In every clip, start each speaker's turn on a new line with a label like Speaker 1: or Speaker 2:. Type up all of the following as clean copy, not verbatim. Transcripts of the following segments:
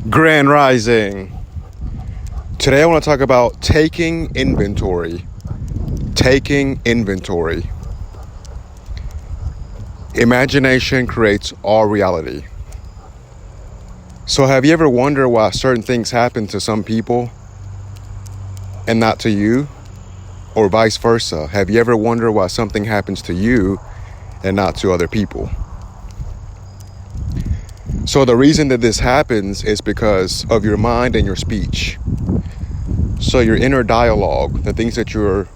Speaker 1: Grand Rising. Today I want to talk about taking inventory. Taking inventory. Imagination creates all reality. So have you ever wondered why certain things happen to some people and not to you? Or vice versa? Have you ever wondered why something happens to you and not to other people? So the reason that this happens is because of your mind and your speech. So your inner dialogue, the things that you're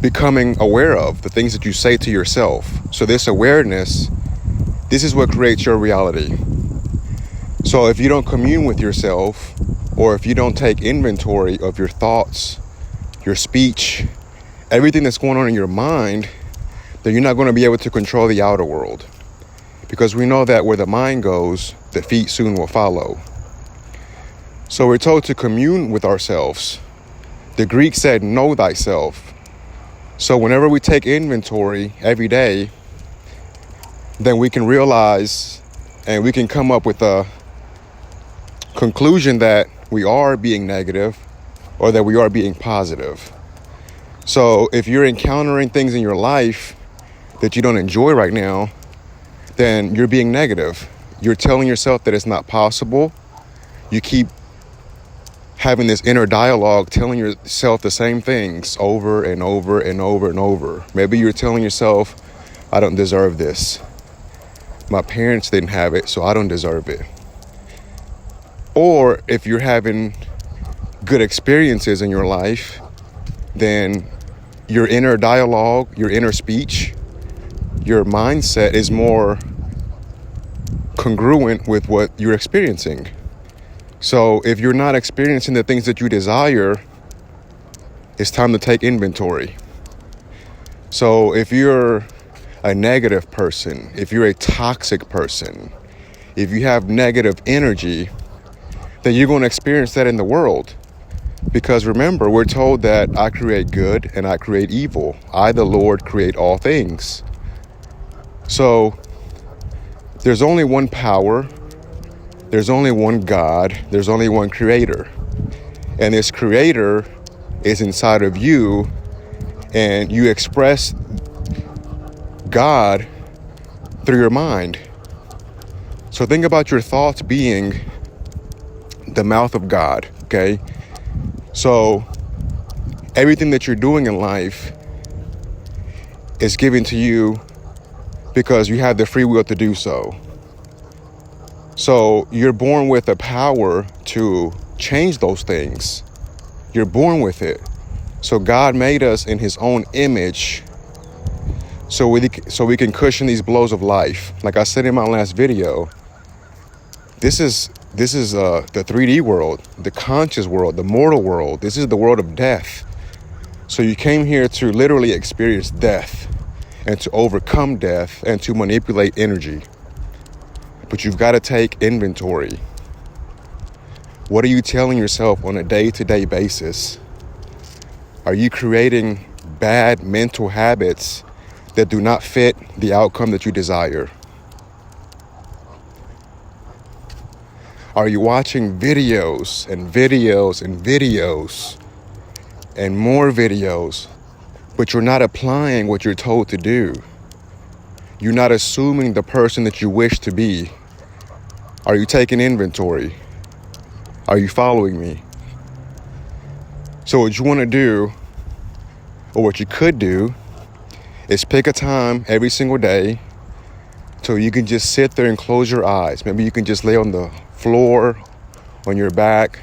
Speaker 1: becoming aware of, the things that you say to yourself. So this awareness, this is what creates your reality. So if you don't commune with yourself, or if you don't take inventory of your thoughts, your speech, everything that's going on in your mind, then you're not going to be able to control the outer world. Because we know that where the mind goes, the feet soon will follow. So we're told to commune with ourselves. The Greek said, know thyself. So whenever we take inventory every day, then we can realize and we can come up with a conclusion that we are being negative or that we are being positive. So if you're encountering things in your life that you don't enjoy right now, then you're being negative. You're telling yourself that it's not possible. You keep having this inner dialogue, telling yourself the same things over and over and over and over. Maybe you're telling yourself, I don't deserve this. My parents didn't have it, so I don't deserve it. Or if you're having good experiences in your life, then your inner dialogue, your inner speech, your mindset is more congruent with what you're experiencing. So if you're not experiencing the things that you desire, it's time to take inventory. So if you're a negative person, if you're a toxic person, if you have negative energy, then you're going to experience that in the world. Because remember, we're told that I create good and I create evil. I, the Lord, create all things. So there's only one power. There's only one God. There's only one creator. And this creator is inside of you, and you express God through your mind. So think about your thoughts being the mouth of God, okay? So everything that you're doing in life is given to you because you have the free will to do so. So you're born with a power to change those things. You're born with it. So God made us in his own image so we can cushion these blows of life. Like I said in my last video, this is the 3D world, the conscious world, the mortal world. This is the world of death. So you came here to literally experience death and to overcome death and to manipulate energy. But you've got to take inventory. What are you telling yourself on a day-to-day basis? Are you creating bad mental habits that do not fit the outcome that you desire? Are you watching videos and videos and videos and more videos, but you're not applying what you're told to do? You're not assuming the person that you wish to be. Are you taking inventory? Are you following me? So what you want to do, or what you could do, is pick a time every single day so you can just sit there and close your eyes. Maybe you can just lay on the floor, on your back,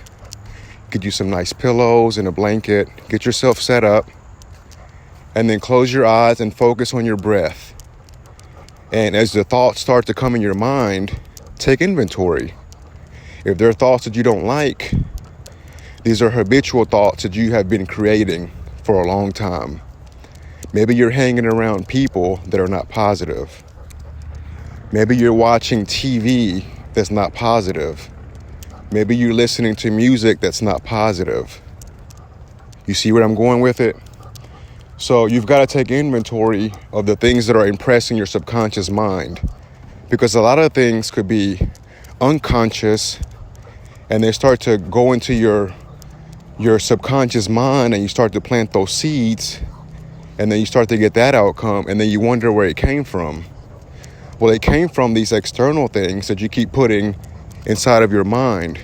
Speaker 1: get you some nice pillows and a blanket, get yourself set up, and then close your eyes and focus on your breath. And as the thoughts start to come in your mind, take inventory. If there are thoughts that you don't like, these are habitual thoughts that you have been creating for a long time. Maybe you're hanging around people that are not positive. Maybe you're watching TV that's not positive. Maybe you're listening to music that's not positive. You see where I'm going with it? So you've got to take inventory of the things that are impressing your subconscious mind, because a lot of things could be unconscious and they start to go into your subconscious mind, and you start to plant those seeds, and then you start to get that outcome, and then you wonder where it came from. Well, it came from these external things that you keep putting inside of your mind.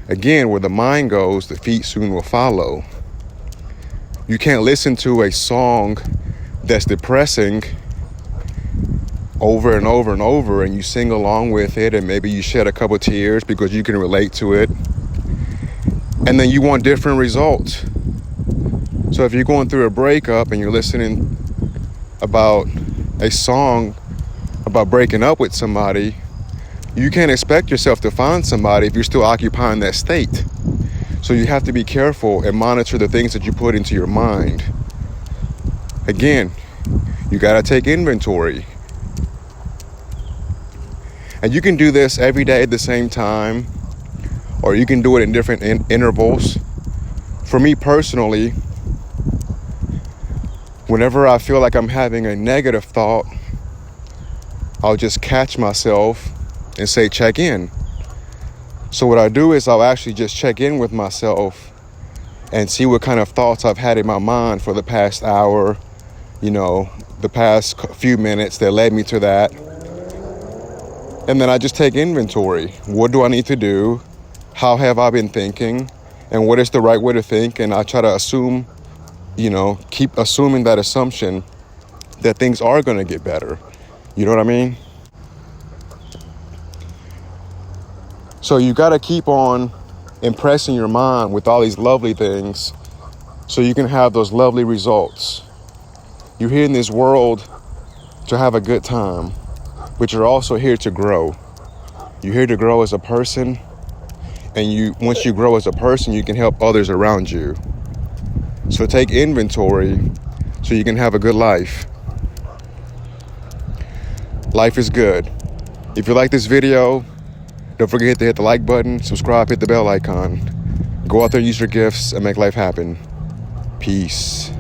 Speaker 1: Again, where the mind goes, the feet soon will follow. You can't listen to a song that's depressing over and over and over, and you sing along with it, and maybe you shed a couple tears because you can relate to it, and then you want different results. So if you're going through a breakup and you're listening about a song about breaking up with somebody, you can't expect yourself to find somebody if you're still occupying that state. So you have to be careful and monitor the things that you put into your mind. Again, you got to take inventory. And you can do this every day at the same time, or you can do it in different intervals. For me personally, whenever I feel like I'm having a negative thought, I'll just catch myself and say, check in. So what I do is I'll actually just check in with myself and see what kind of thoughts I've had in my mind for the past hour, the past few minutes that led me to that. And then I just take inventory. What do I need to do? How have I been thinking? And what is the right way to think? And I try to assume, keep assuming that assumption that things are going to get better. You know what I mean? So you got to keep on impressing your mind with all these lovely things so you can have those lovely results. You're here in this world to have a good time, but you're also here to grow. You're here to grow as a person, and once you grow as a person, you can help others around you. So take inventory so you can have a good life. Life is good. If you like this video, don't forget to hit the like button, subscribe, hit the bell icon. Go out there and use your gifts and make life happen. Peace.